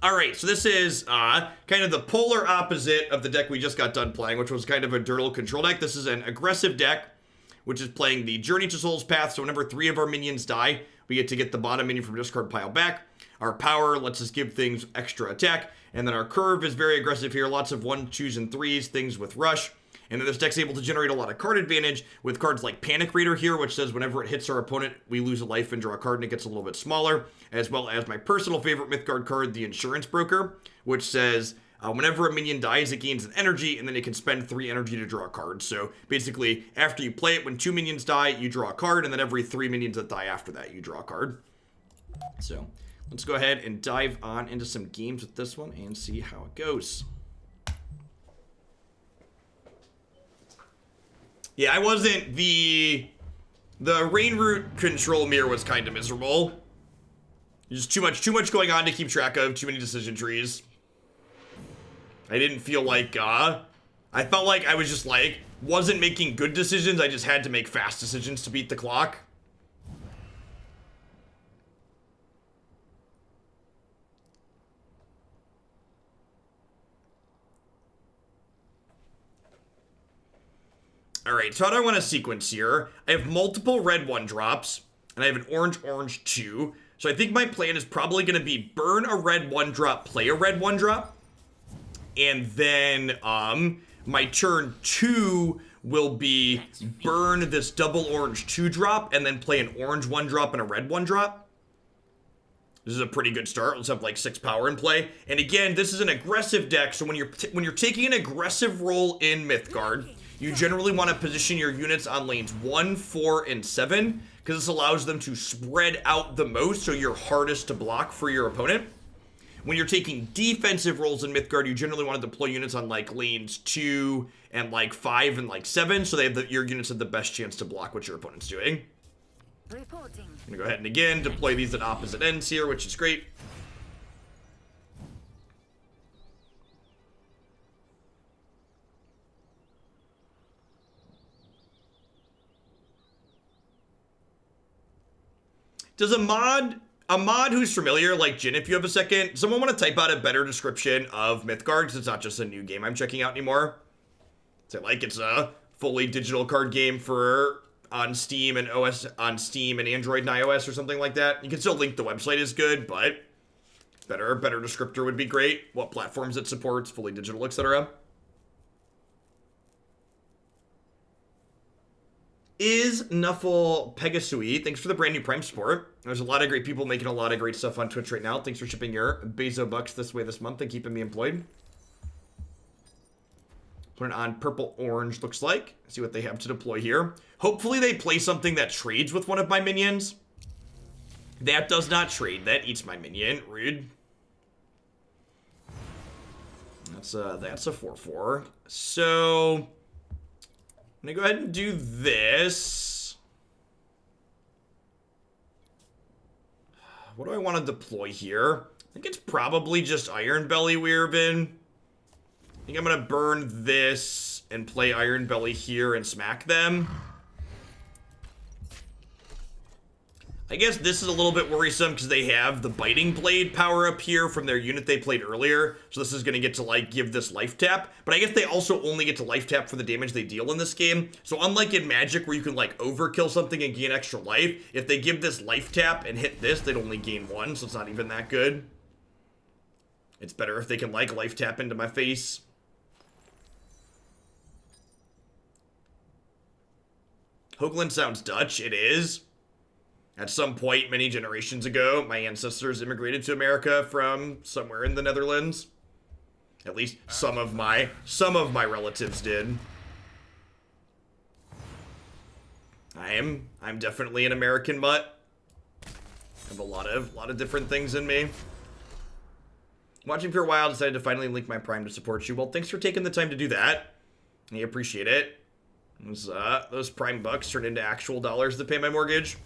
Alright, so this is kind of the polar opposite of the deck we just got done playing, which was kind of a Dirtle control deck. This is an aggressive deck, which is playing the Journey to Soul's Path, so whenever 3 of our minions die, we get to get the bottom minion from discard pile back. Our power lets us give things extra attack, and then our curve is very aggressive here, lots of 1, 2s, and 3s, things with rush. And then this deck's able to generate a lot of card advantage with cards like Panic Reader here, which says whenever it hits our opponent, we lose a life and draw a card and it gets a little bit smaller, as well as my personal favorite Mythgard card, the Insurance Broker, which says whenever a minion dies, it gains an energy, and then it can spend 3 energy to draw a card. So basically, after you play it, when 2 minions die, you draw a card, and then every 3 minions that die after that, you draw a card. So let's go ahead and dive on into some games with this one and see how it goes. Yeah, I wasn't the Rain Root control mirror was kind of miserable. Just too much going on to keep track of, too many decision trees. I didn't feel like, I felt like I was just like, wasn't making good decisions, I just had to make fast decisions to beat the clock. Alright, so how do I want to sequence here? I have multiple red 1-drops, and I have an orange 2. So I think my plan is probably going to be burn a red 1-drop, play a red 1-drop. And then, my turn 2 will be burn this double orange 2-drop, and then play an orange 1-drop and a red 1-drop. This is a pretty good start. Let's have like 6 power in play. And again, this is an aggressive deck, so when you're taking an aggressive role in Mythgard, you generally want to position your units on lanes 1, 4, and 7, because this allows them to spread out the most, so you're hardest to block for your opponent. When you're taking defensive roles in Mythgard, you generally want to deploy units on like lanes 2 and like 5 and like 7, so they have your units have the best chance to block what your opponent's doing. Reporting. I'm gonna go ahead and again deploy these at opposite ends here, which is great. Does a mod who's familiar, like Jin, if you have a second, someone want to type out a better description of Mythgard, because it's not just a new game I'm checking out anymore. So like it's a fully digital card game on Steam and Android and iOS or something like that. You can still link the website is good, but better descriptor would be great. What platforms it supports, fully digital, etc. Is Nuffle Pegasui, thanks for the brand new Prime support. There's a lot of great people making a lot of great stuff on Twitch right now. Thanks for shipping your Bezo bucks this way this month and keeping me employed. Put it on purple orange, looks like. See what they have to deploy here. Hopefully they play something that trades with one of my minions. That does not trade. That eats my minion. Rude. That's a 4/4. So I'm gonna go ahead and do this. What do I want to deploy here? I think it's probably just Iron Belly Weirvin. I think I'm gonna burn this and play Iron Belly here and smack them. I guess this is a little bit worrisome because they have the Biting Blade power up here from their unit they played earlier. So this is going to get to, like, give this life tap. But I guess they also only get to life tap for the damage they deal in this game. So unlike in Magic where you can, like, overkill something and gain extra life, if they give this life tap and hit this, they'd only gain 1. So it's not even that good. It's better if they can, like, life tap into my face. Hoagland sounds Dutch. It is. At some point many generations ago, my ancestors immigrated to America from somewhere in the Netherlands. At least some of my relatives did. I'm definitely an American mutt. I have a lot of different things in me. Watching for a while, decided to finally link my Prime to support you. Well, thanks for taking the time to do that. I appreciate it. Those Prime bucks turned into actual dollars to pay my mortgage.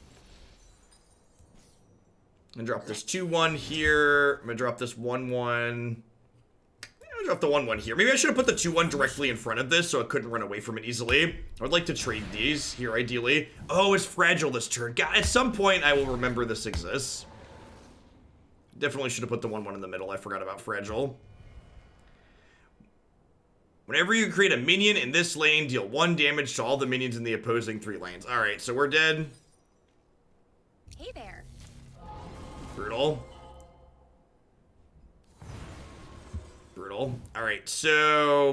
I'm gonna drop this 2-1 here. I'm gonna drop this 1-1. I'm gonna drop the 1-1 here. Maybe I should have put the 2-1 directly in front of this so it couldn't run away from it easily. I would like to trade these here, ideally. Oh, it's fragile this turn. God, at some point I will remember this exists. Definitely should have put the 1/1 in the middle. I forgot about Fragile. Whenever you create a minion in this lane, deal 1 damage to all the minions in the opposing 3 lanes. Alright, so we're dead. Hey there. Brutal. Brutal. Alright, so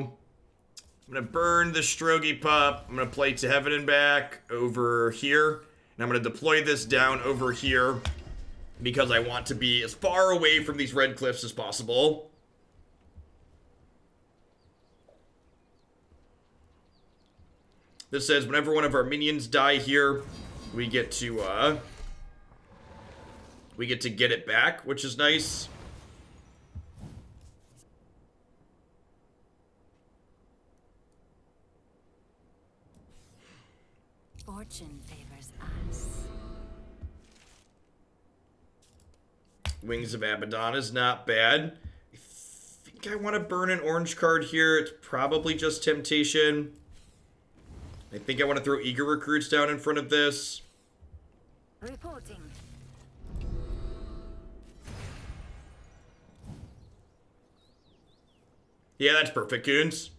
I'm going to burn the Strogy Pup. I'm going to play To Heaven and Back over here. And I'm going to deploy this down over here because I want to be as far away from these red cliffs as possible. This says whenever one of our minions die here, we get to get it back, which is nice. Fortune favors us. Wings of Abaddon is not bad. I think I want to burn an orange card here. It's probably just Temptation. I think I want to throw Eager Recruits down in front of this. Reporting. Yeah, that's perfect, Goons.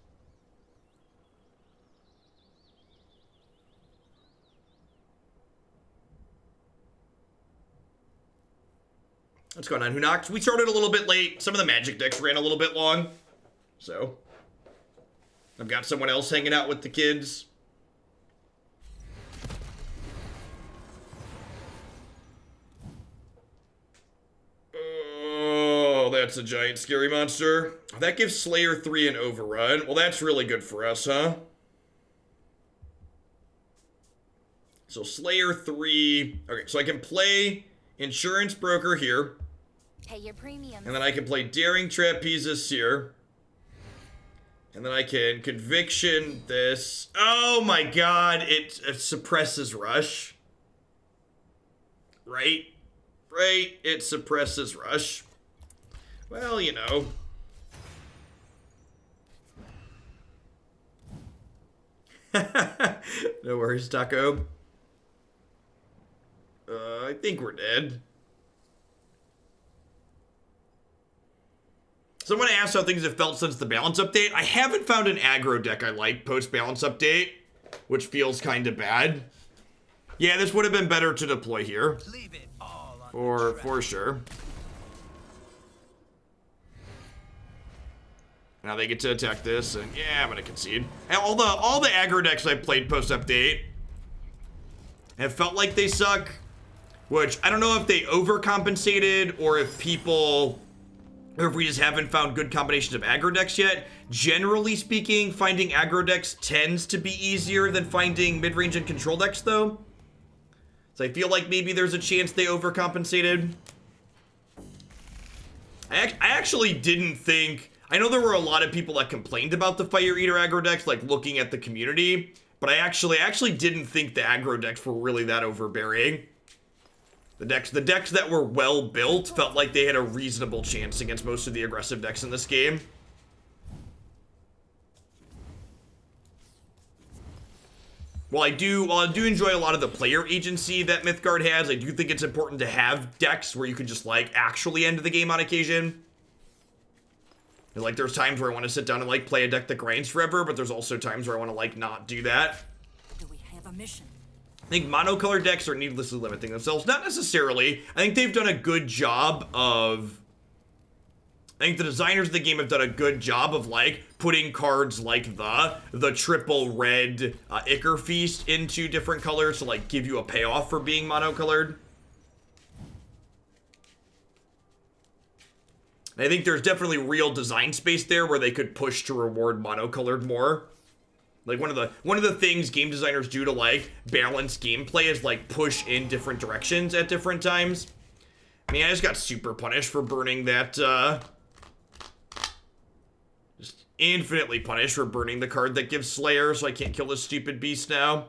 What's going on, Hunox? We started a little bit late. Some of the Magic decks ran a little bit long. So, I've got someone else hanging out with the kids. Oh, that's a giant scary monster. That gives Slayer 3 an overrun. Well, that's really good for us, huh? So Slayer 3. Okay, so I can play Insurance Broker here. Pay your premium. And then I can play Daring Trapezist here. And then I can Conviction this. Oh my god, it suppresses Rush. Right? Right, it suppresses Rush. Well, you know. No worries, Taco. I think we're dead. Someone asked how things have felt since the balance update. I haven't found an aggro deck I like post-balance update, which feels kind of bad. Yeah, this would have been better to deploy here. Leave it all on For sure. Now they get to attack this, and yeah, I'm gonna concede. And all the aggro decks I played post-update have felt like they suck, which I don't know if they overcompensated or if people, or if we just haven't found good combinations of aggro decks yet. Generally speaking, finding aggro decks tends to be easier than finding mid-range and control decks, though. So I feel like maybe there's a chance they overcompensated. I actually didn't think... I know there were a lot of people that complained about the Fire Eater aggro decks, like looking at the community, but I actually didn't think the aggro decks were really that overbearing. The decks that were well built felt like they had a reasonable chance against most of the aggressive decks in this game. While I do enjoy a lot of the player agency that Mythgard has, I do think it's important to have decks where you can just like actually end the game on occasion. And, like, there's times where I want to sit down and like play a deck that grinds forever, but there's also times where I want to like not do that. Do we have a mission? I think monocolored decks are needlessly limiting themselves. Not necessarily. I think they've done a good job of... I think the designers of the game have done a good job of, like, putting cards like the triple red Ichor Feast into different colors to, like, give you a payoff for being monocolored. I think there's definitely real design space there where they could push to reward monocolored more. Like one of the things game designers do to like balance gameplay is like push in different directions at different times. I mean, I just got super punished for burning that just infinitely punished for burning the card that gives Slayer, so I can't kill this stupid beast now.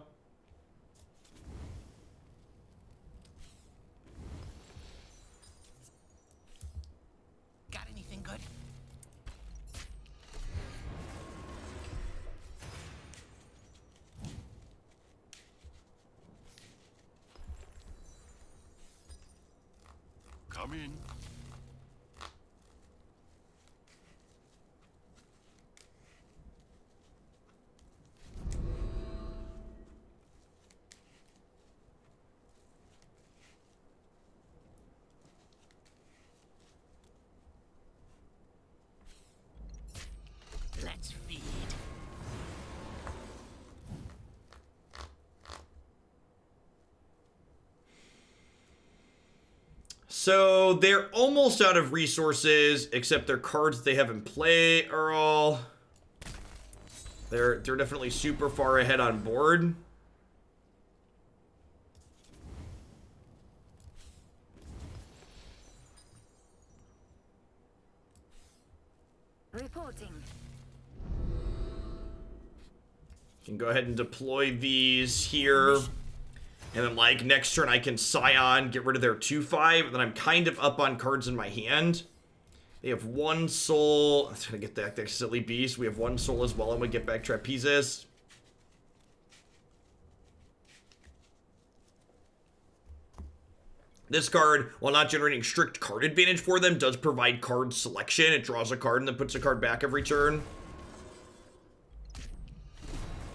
Come in. So they're almost out of resources, except their cards they have in play are all... They're definitely super far ahead on board. Reporting. Can go ahead and deploy these here. And then, like, next turn I can Scion, get rid of their 2/5, and then I'm kind of up on cards in my hand. They have 1 soul. I'm gonna get that silly beast. We have 1 soul as well. I'm gonna get back Trapezis. This card, while not generating strict card advantage for them, does provide card selection. It draws a card and then puts a card back every turn.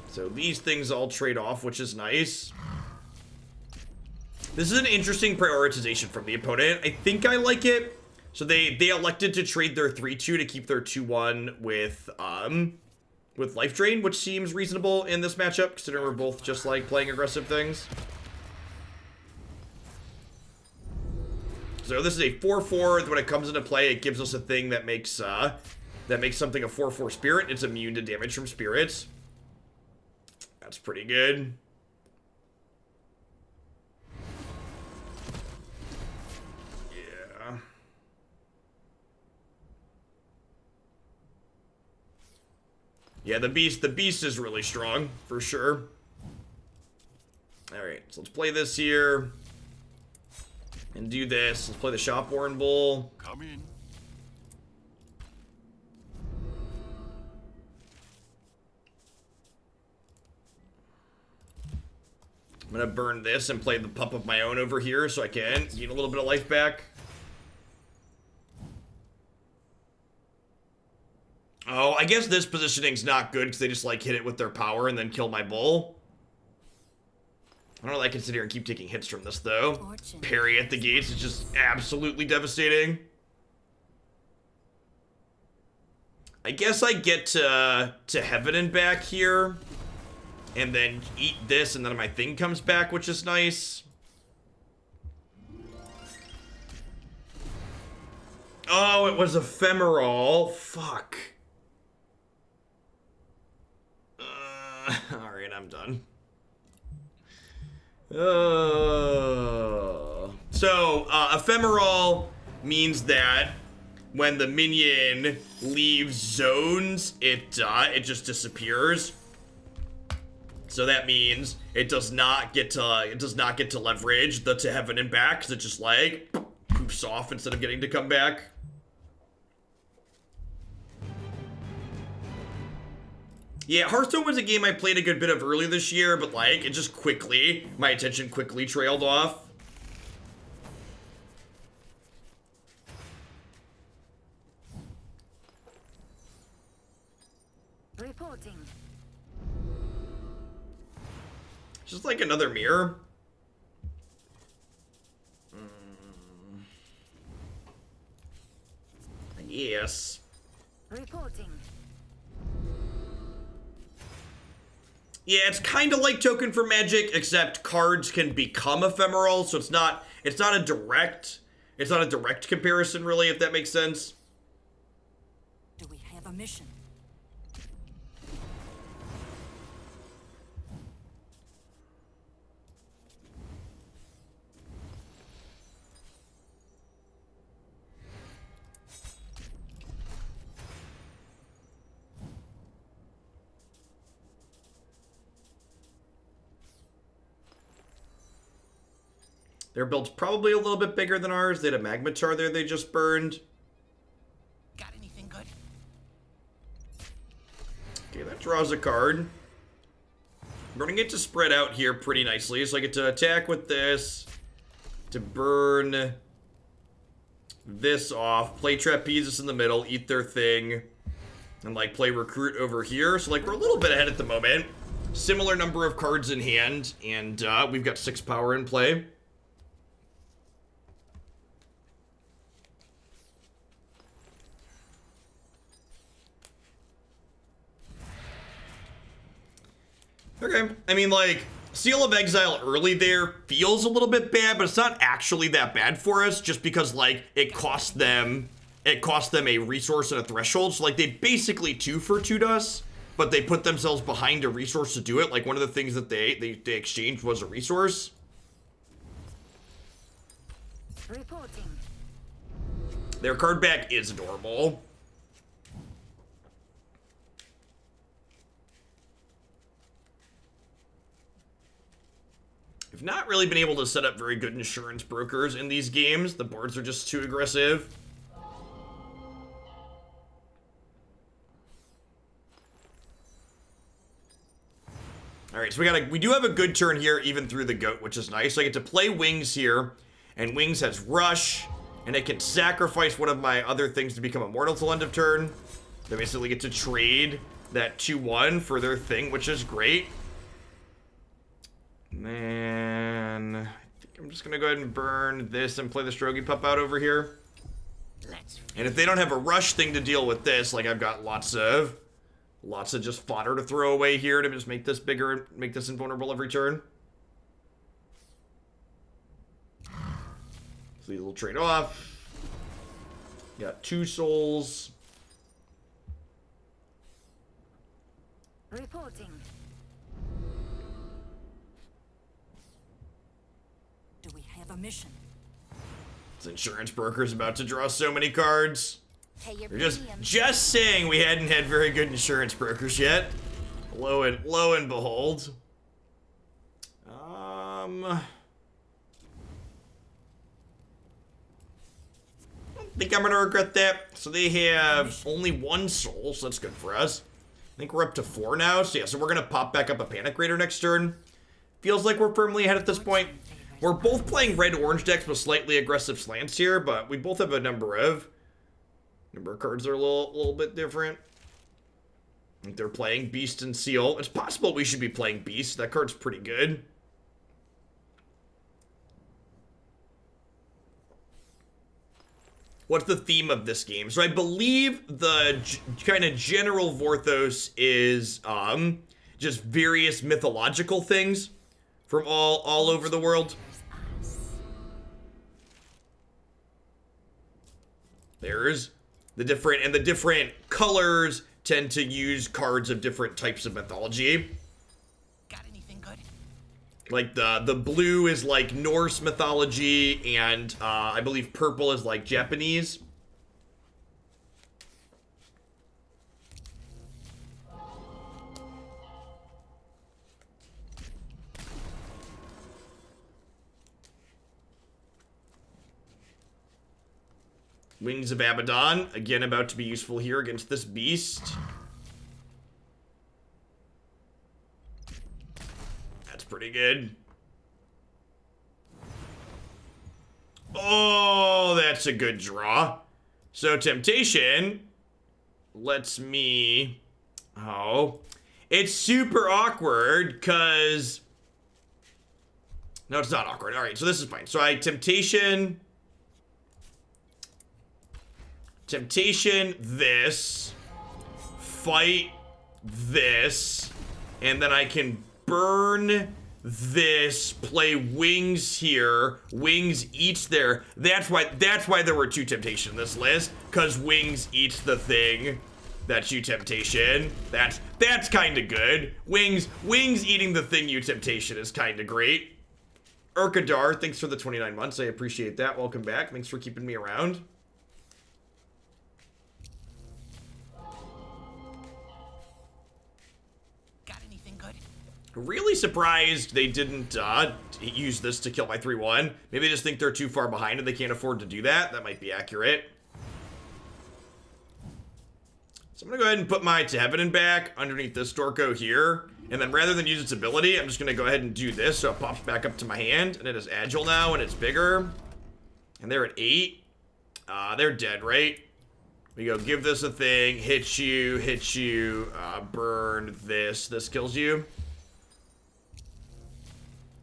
So these things all trade off, which is nice. This is an interesting prioritization from the opponent. I think I like it. So they elected to trade their 3/2 to keep their 2/1 with Life Drain, which seems reasonable in this matchup, considering we're both just like playing aggressive things. So this is a 4/4. When it comes into play, it gives us a thing that makes something a 4/4 spirit. It's immune to damage from spirits. That's pretty good. Yeah. Yeah, the beast is really strong, for sure. Alright, so let's play this here. And do this. Let's play the Shopborn Bull. Come in. I'm gonna burn this and play the pup of my own over here so I can get a little bit of life back. Oh, I guess this positioning's not good because they just like hit it with their power and then kill my bull. I don't know that I can sit here and keep taking hits from this though. Parry at the gates is just absolutely devastating. I guess I get to heaven and back here. And then eat this, and then my thing comes back, which is nice. Oh, it was ephemeral. Fuck. Alright, I'm done. So, ephemeral means that when the minion leaves zones, it just disappears. So that means it does not get to leverage the to heaven and back, because it just like poofs off instead of getting to come back. Yeah, Hearthstone was a game I played a good bit of earlier this year, but like it just my attention quickly trailed off. Reporting. Just like another mirror. Yes. Reporting. Yeah, it's kind of like Token for Magic, except cards can become ephemeral, so it's not a direct comparison really, if that makes sense. Do we have a mission? Their build's probably a little bit bigger than ours. They had a Magmatar there they just burned. Got anything good? Okay, that draws a card. I'm going to get to spread out here pretty nicely. So I get to attack with this, to burn this off, play Trapezis in the middle, eat their thing, and like play Recruit over here. So like we're a little bit ahead at the moment. Similar number of cards in hand, and we've got 6 power in play. Okay, I mean, like, Seal of Exile early there feels a little bit bad, but it's not actually that bad for us, just because, like, it cost them a resource and a threshold. So, like, they basically 2-for-2'd us, but they put themselves behind a resource to do it. Like, one of the things that they exchanged was a resource. Reporting. Their card back is adorable. I've not really been able to set up very good insurance brokers in these games. The boards are just too aggressive. All right, so we do have a good turn here, even through the goat, which is nice. So I get to play Wings here, and Wings has Rush, and I can sacrifice one of my other things to become immortal till end of turn. They basically get to trade that 2-1 for their thing, which is great. Man, I think I'm just gonna go ahead and burn this and play the Strogi Pup out over here. And if they don't have a rush thing to deal with this, like I've got lots of just fodder to throw away here to just make this bigger, make this invulnerable every turn. So these will trade off. Got 2 souls. Reporting. Do we have a mission? This insurance broker's about to draw so many cards. Pay your They're premium. just saying we hadn't had very good insurance brokers yet. Lo and behold. I think I'm gonna regret that. So they have only 1 soul, so that's good for us. I think we're up to 4 now. So yeah, so we're gonna pop back up a Panic Raider next turn. Feels like we're firmly ahead at this point. We're both playing red-orange decks with slightly aggressive slants here, but we both have a number of cards that are a little bit different. I think they're playing Beast and Seal. It's possible we should be playing Beast. That card's pretty good. What's the theme of this game? So I believe the kind of general Vorthos is just various mythological things from all over the world. There's the different colors tend to use cards of different types of mythology. Got anything good? Like the blue is like Norse mythology, and I believe purple is like Japanese. Wings of Abaddon, again about to be useful here against this beast. That's pretty good. Oh, that's a good draw. So Temptation lets me... Oh. It's super awkward, because... No, it's not awkward. Alright, so this is fine. So I Temptation, this, fight this, and then I can burn this, play Wings here. Wings eats there. That's why there were 2 Temptation in this list, because Wings eats the thing. That's you Temptation. That's kind of good. Wings eating the thing you Temptation is kind of great. Urkadar, thanks for the 29 months. I appreciate that. Welcome back. Thanks for keeping me around. Really surprised they didn't use this to kill my 3-1. Maybe they just think they're too far behind and they can't afford to do that. That might be accurate. So I'm going to go ahead and put my To Heaven back underneath this Dorko here. And then rather than use its ability, I'm just going to go ahead and do this so it pops back up to my hand. And it is agile now and it's bigger. And they're at 8. They're dead, right? We go give this a thing, hit you, burn this. This kills you.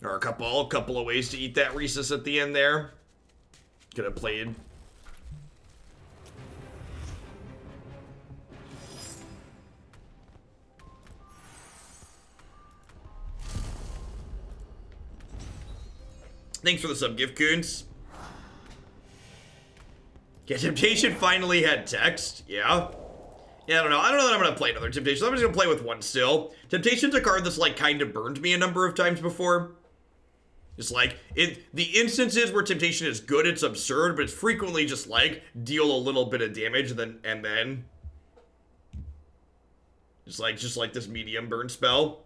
Or a couple of ways to eat that Rhesus at the end there. Could have played. Thanks for the sub gift, Coons. Yeah, Temptation finally had text. Yeah. Yeah, I don't know. I don't know that I'm going to play another Temptation. I'm just going to play with one still. Temptation's a card that's, like, kind of burned me a number of times before. It's like, the instances where Temptation is good, it's absurd, but it's frequently just, like, deal a little bit of damage and then just like this medium burn spell.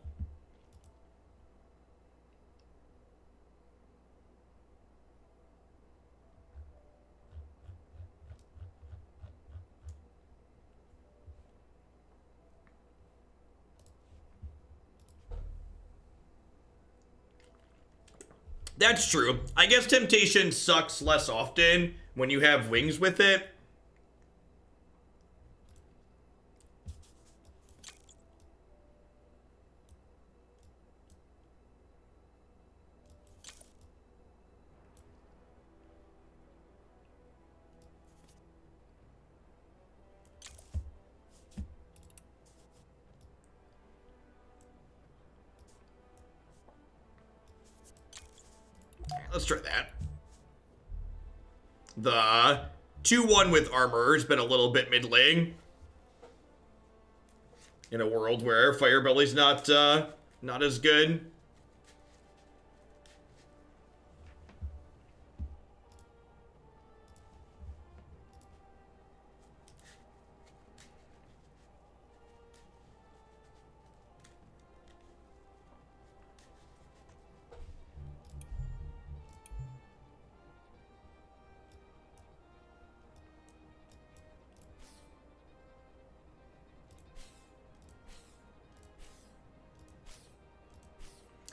That's true. I guess Temptation sucks less often when you have wings with it. Let's try that. The 2-1 with armor has been a little bit middling. In a world where Firebelly's not as good.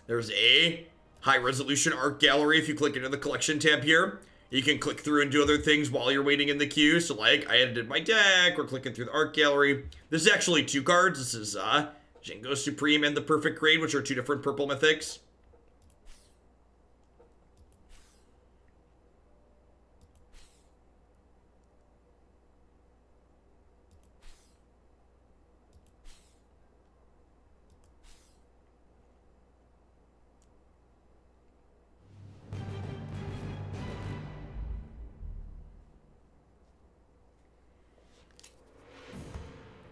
There's a high-resolution art gallery if you click into the collection tab here. You can click through and do other things while you're waiting in the queue. So, like, I edited my deck. We're clicking through the art gallery. This is actually 2 cards. This is Django Supreme and the Perfect Grade, which are 2 different purple mythics.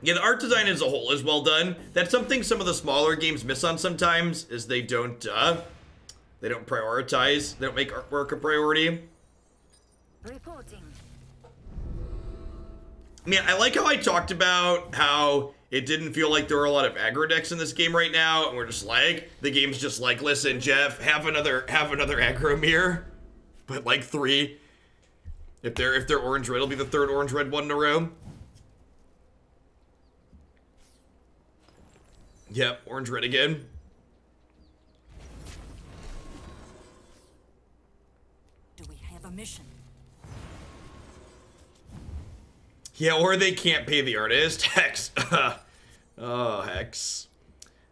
Yeah, the art design as a whole is well done. That's something some of the smaller games miss on sometimes, is they don't prioritize. They don't make artwork a priority. Reporting. Man, I like how I talked about how it didn't feel like there were a lot of aggro decks in this game right now, and we're just like, the game's just like, listen, Jeff, have another aggro mirror, but like 3. If they're orange red, it'll be the 3rd orange red one in a row. Yep, orange red again. Do we have a mission? Yeah, or they can't pay the artist. Hex. Oh, Hex.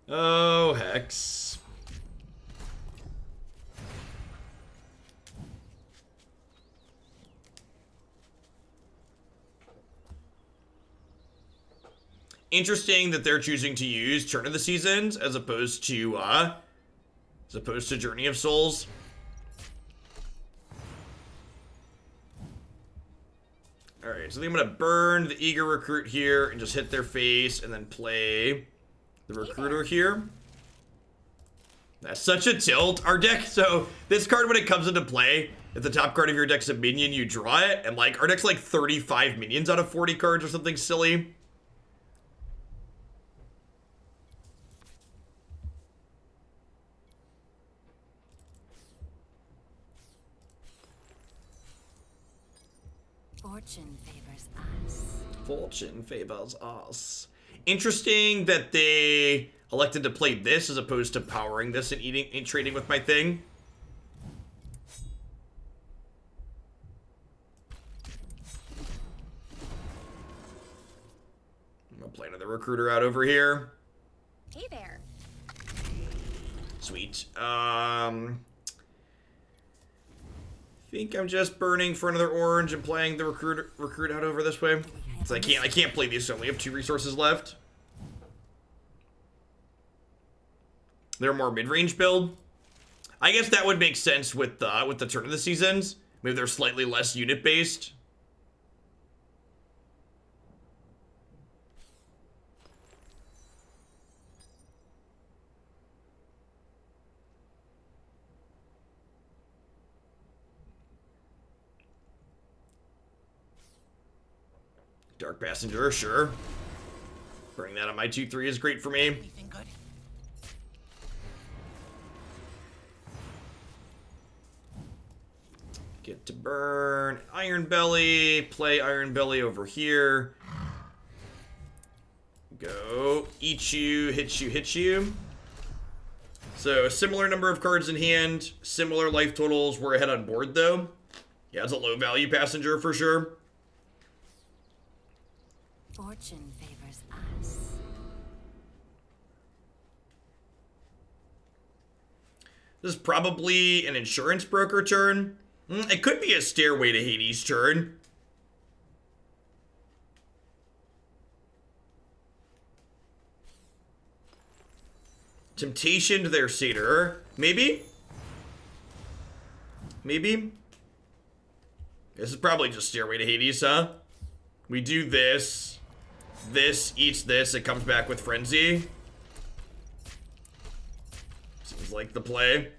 Oh, Hex. Interesting that they're choosing to use Turn of the Seasons as opposed to Journey of Souls. Alright, so I think I'm gonna burn the Eager Recruit here and just hit their face and then play the Recruiter here. That's such a tilt. Our deck, so this card when it comes into play, if the top card of your deck's a minion, you draw it, and like our deck's like 35 minions out of 40 cards or something silly. Fortune favors us. Fortune favors us. Interesting that they elected to play this as opposed to powering this and eating and trading with my thing. I'm gonna play another recruiter out over here. Hey there. Sweet. Think I'm just burning for another orange and playing the recruit out over this way. So I can't play these, so I only have 2 resources left. They're more mid-range build. I guess that would make sense with the turn of the seasons. Maybe they're slightly less unit based. Dark Passenger, sure. Bring that on my 2-3 is great for me. Anything good? Get to burn Iron Belly. Play Iron Belly over here. Go. Eat you, hit you, hit you. So, similar number of cards in hand. Similar life totals. We're ahead on board, though. Yeah, it's a low value passenger for sure. Fortune favors us. This is probably an insurance broker turn. It could be a Stairway to Hades turn. Temptation to their satyr. Maybe? Maybe? This is probably just Stairway to Hades, huh? We do this. This eats this. It comes back with Frenzy. Seems like the play.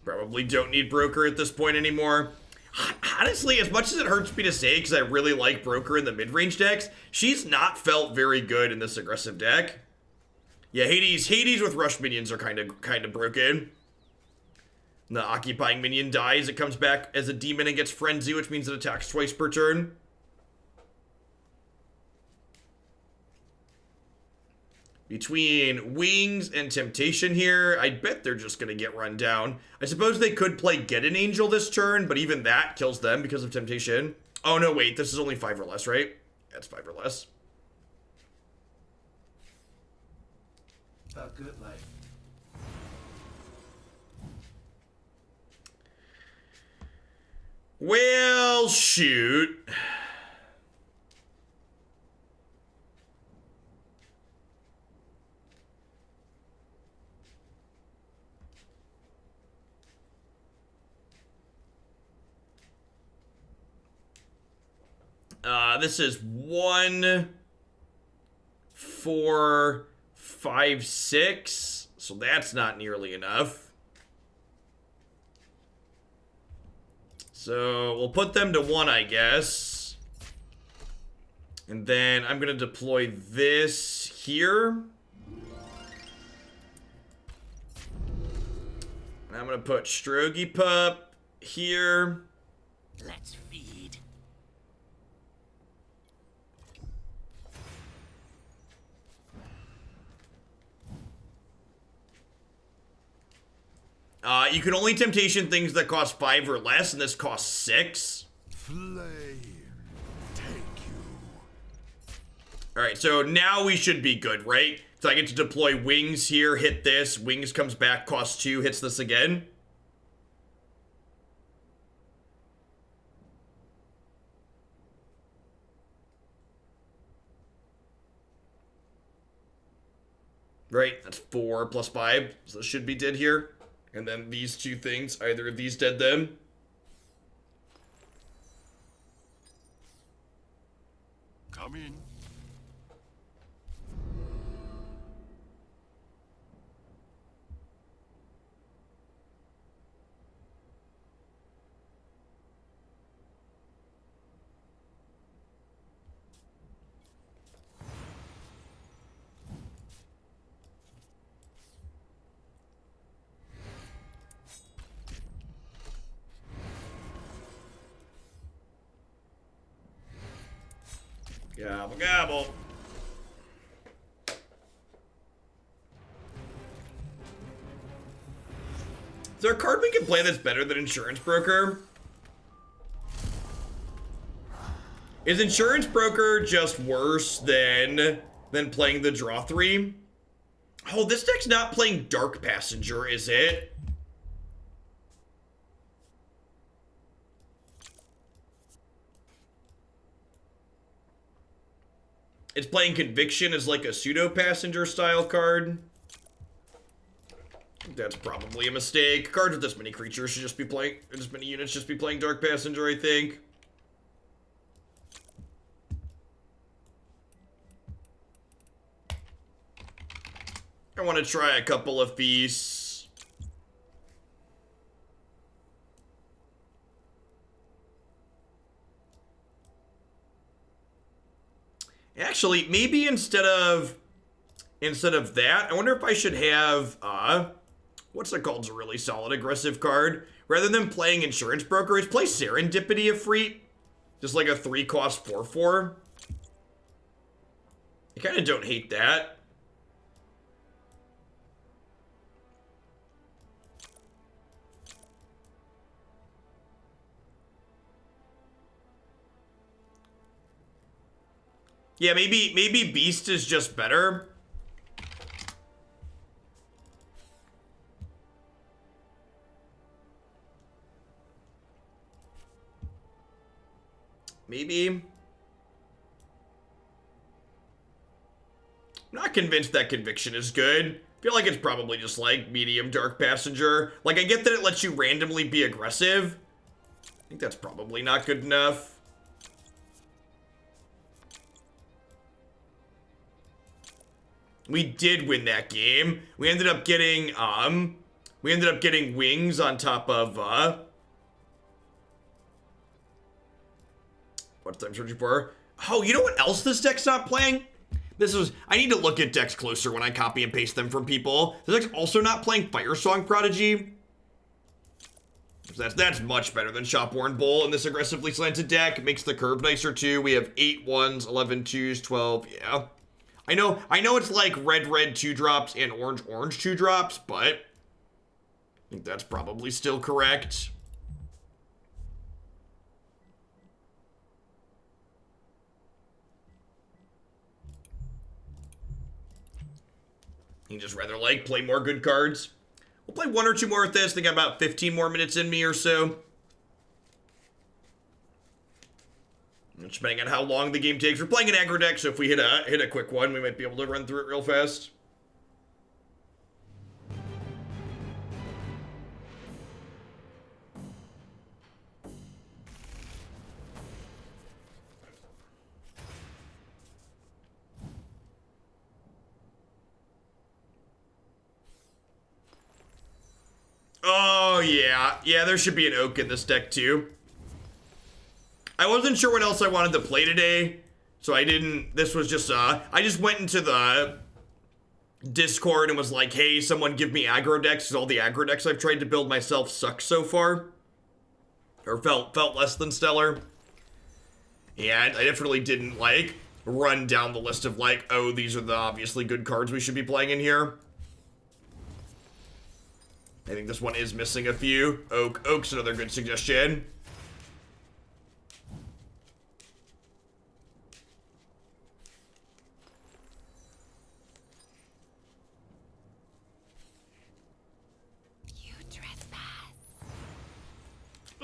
Probably don't need Broker at this point anymore. Honestly, as much as it hurts me to say, because I really like Broker in the mid-range decks, she's not felt very good in this aggressive deck. Yeah, Hades with rush minions are kind of broken. The occupying minion dies, it comes back as a demon and gets Frenzy, which means it attacks twice per turn. Between Wings and Temptation here, I bet they're just going to get run down. I suppose they could play Get an Angel this turn, but even that kills them because of Temptation. Oh, no, wait. This is only 5 or less, right? That's 5 or less. A good life. Well, shoot. This is 1, 4, 5, 6. So that's not nearly enough. So we'll put them to 1, I guess. And then I'm going to deploy this here. And I'm going to put Strogy Pup here. Let's feed. You can only Temptation things that cost 5 or less, and this costs 6. Flame, take you. Alright, so now we should be good, right? So I get to deploy Wings here, hit this. Wings comes back, costs 2, hits this again. Right, that's 4 plus 5, so this should be dead here. And then these two things, either of these dead them. Come in. Gobble, gobble. Is there a card we can play that's better than Insurance Broker? Is Insurance Broker just worse than playing the Draw 3? Oh, this deck's not playing Dark Passenger, is it? It's playing Conviction as like a pseudo passenger style card. That's probably a mistake. Cards with this many creatures should just be playing, this many units just be playing Dark Passenger, I think. I want to try a couple of feasts. Actually, maybe instead of that, I wonder if I should have, what's it called? It's a really solid aggressive card. Rather than playing Insurance Brokerage, play Serendipity of Freet. Just like a 3-cost 4/4. I kind of don't hate that. Yeah, maybe Beast is just better. Maybe. I'm not convinced that Conviction is good. I feel like it's probably just like medium Dark Passenger. Like, I get that it lets you randomly be aggressive. I think that's probably not good enough. We did win that game. We ended up getting wings on top of, what I'm searching for? Oh, you know what else this deck's not playing? I need to look at decks closer when I copy and paste them from people. This deck's also not playing Firesong Prodigy. That's much better than Shopworn Bull in this aggressively slanted deck. It makes the curve nicer too. We have 8 1s, 11 2s, 12, yeah. I know it's like red 2-drops and orange 2-drops, but I think that's probably still correct. You just rather like play more good cards. We'll play 1 or 2 more with this. I think I got about 15 more minutes in me or so. Depending on how long the game takes. We're playing an aggro deck, so if we hit a quick one, we might be able to run through it real fast. Oh, yeah. Yeah, there should be an oak in this deck, too. I wasn't sure what else I wanted to play today, so I didn't. This was just, I just went into the Discord and was like, hey, someone give me aggro decks, because all the aggro decks I've tried to build myself suck so far. Or felt less than stellar. And I definitely didn't, like, run down the list of, like, oh, these are the obviously good cards we should be playing in here. I think this one is missing a few. Oak's another good suggestion.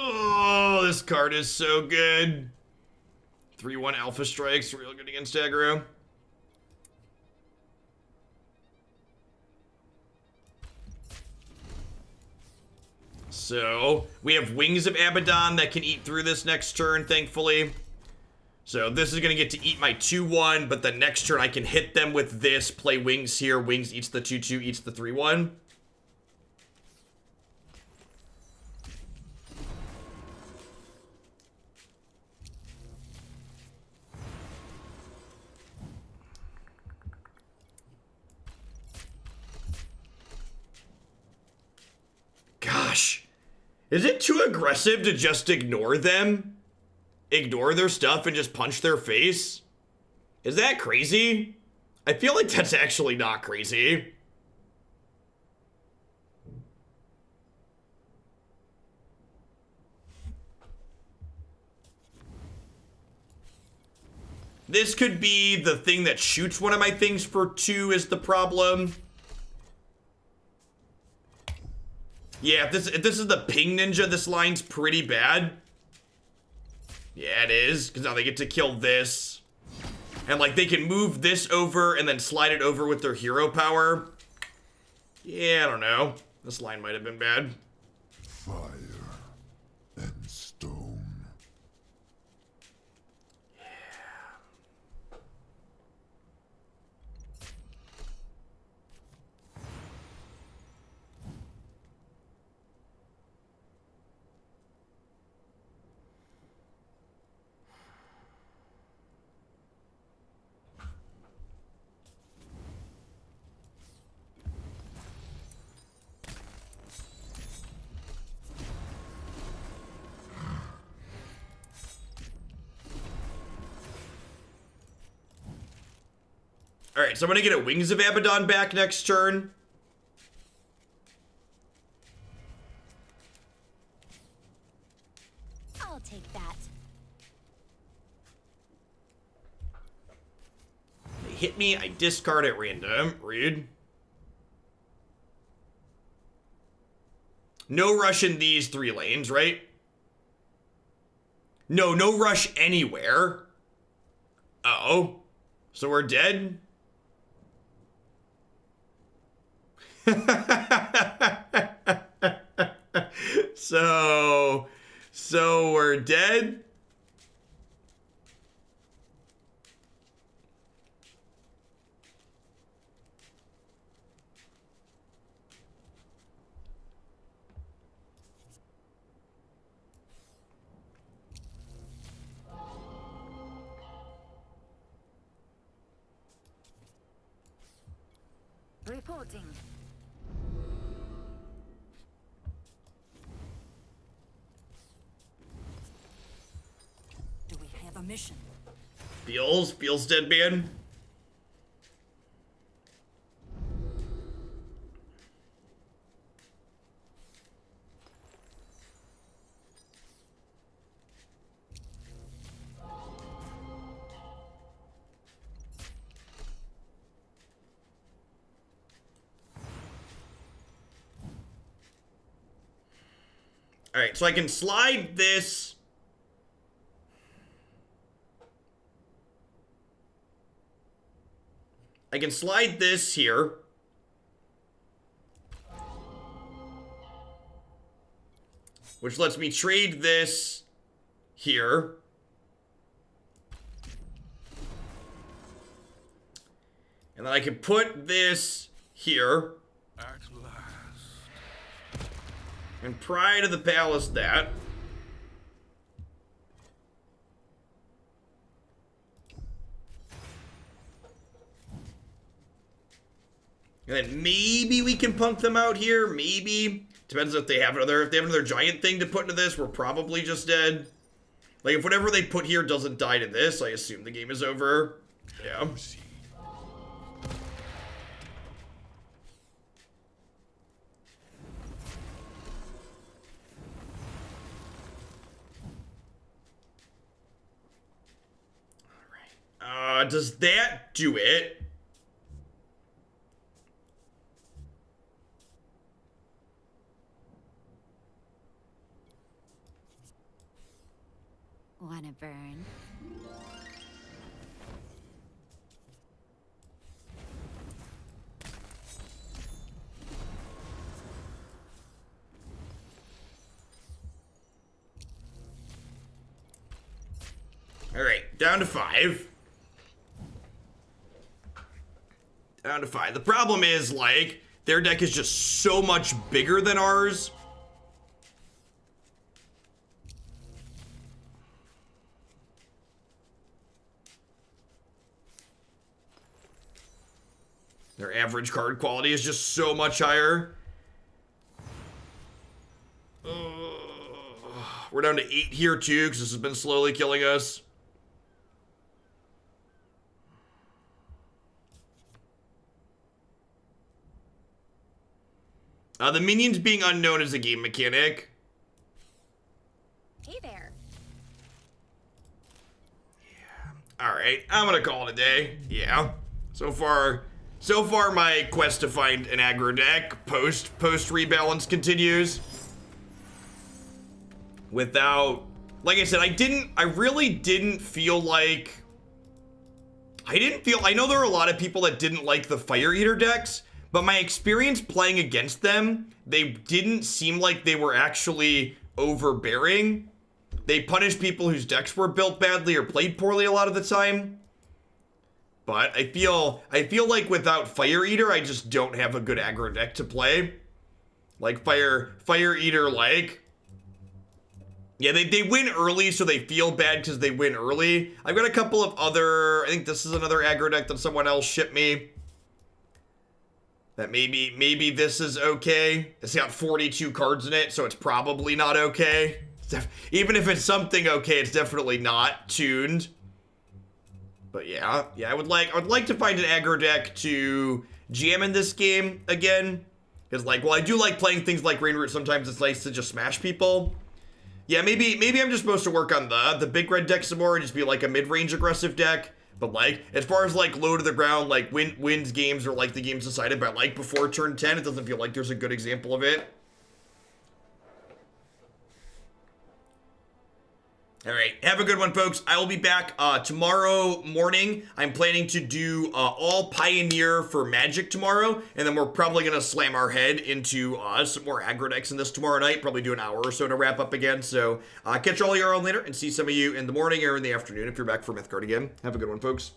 Oh, this card is so good. 3/1 Alpha Strikes, real good against aggro. So, we have Wings of Abaddon that can eat through this next turn, thankfully. So, this is going to get to eat my 2/1, but the next turn I can hit them with this, play Wings here. Wings eats the 2/2, eats the 3/1. Gosh. Is it too aggressive to just ignore them? Ignore their stuff and just punch their face? Is that crazy? I feel like that's actually not crazy. This could be the thing that shoots one of my things for 2 is the problem. Yeah, if this is the Ping Ninja, this line's pretty bad. Yeah, it is, because now they get to kill this. And, like, they can move this over and then slide it over with their hero power. Yeah, I don't know. This line might have been bad. Fire and stone. Alright, so I'm gonna get a Wings of Abaddon back next turn. I'll take that. They hit me, I discard at random. Rude. No rush in these 3 lanes, right? No, no rush anywhere. Uh-oh. So we're dead? So we're dead? Reporting. Do we have a mission? Feels dead man. Alright, so I can slide this. I can slide this here. Which lets me trade this here. And then I can put this here. At last. And pry to the palace that. And then maybe we can punk them out here. Maybe. Depends if they have another giant thing to put into this. We're probably just dead. Like if whatever they put here doesn't die to this, I assume the game is over. Yeah. Does that do it? Wanna burn? All right, down to 5. Down to 5. The problem is, like, their deck is just so much bigger than ours. Their average card quality is just so much higher. We're down to 8 here, too, because this has been slowly killing us. The minions being unknown is a game mechanic. Hey there. All right, I'm gonna call it a day. Yeah. So far my quest to find an aggro deck post rebalance continues. Without, like I said, I really didn't feel like, I know there are a lot of people that didn't like the Fire Eater decks, but my experience playing against them, they didn't seem like they were actually overbearing. They punished people whose decks were built badly or played poorly a lot of the time. But I feel like without Fire Eater, I just don't have a good aggro deck to play. Like Fire Eater, like, yeah, they win early, so they feel bad because they win early. I've got a couple of other, I think this is another aggro deck that someone else shipped me. That maybe this is okay. It's got 42 cards in it, so it's probably not okay. Even if it's something okay, it's definitely not tuned. But yeah, I would like to find an aggro deck to jam in this game again. Because like, while I do like playing things like Rainroot, sometimes it's nice to just smash people. Yeah, maybe I'm just supposed to work on the big red deck some more and just be like a mid-range aggressive deck. But like, as far as like low to the ground, like wins games or like the games decided by like before turn 10, it doesn't feel like there's a good example of it. All right, have a good one, folks. I will be back tomorrow morning. I'm planning to do all Pioneer for Magic tomorrow, and then we're probably going to slam our head into some more aggro decks in this tomorrow night, probably do an hour or so to wrap up again. So catch all y'all later and see some of you in the morning or in the afternoon if you're back for Mythgard again. Have a good one, folks.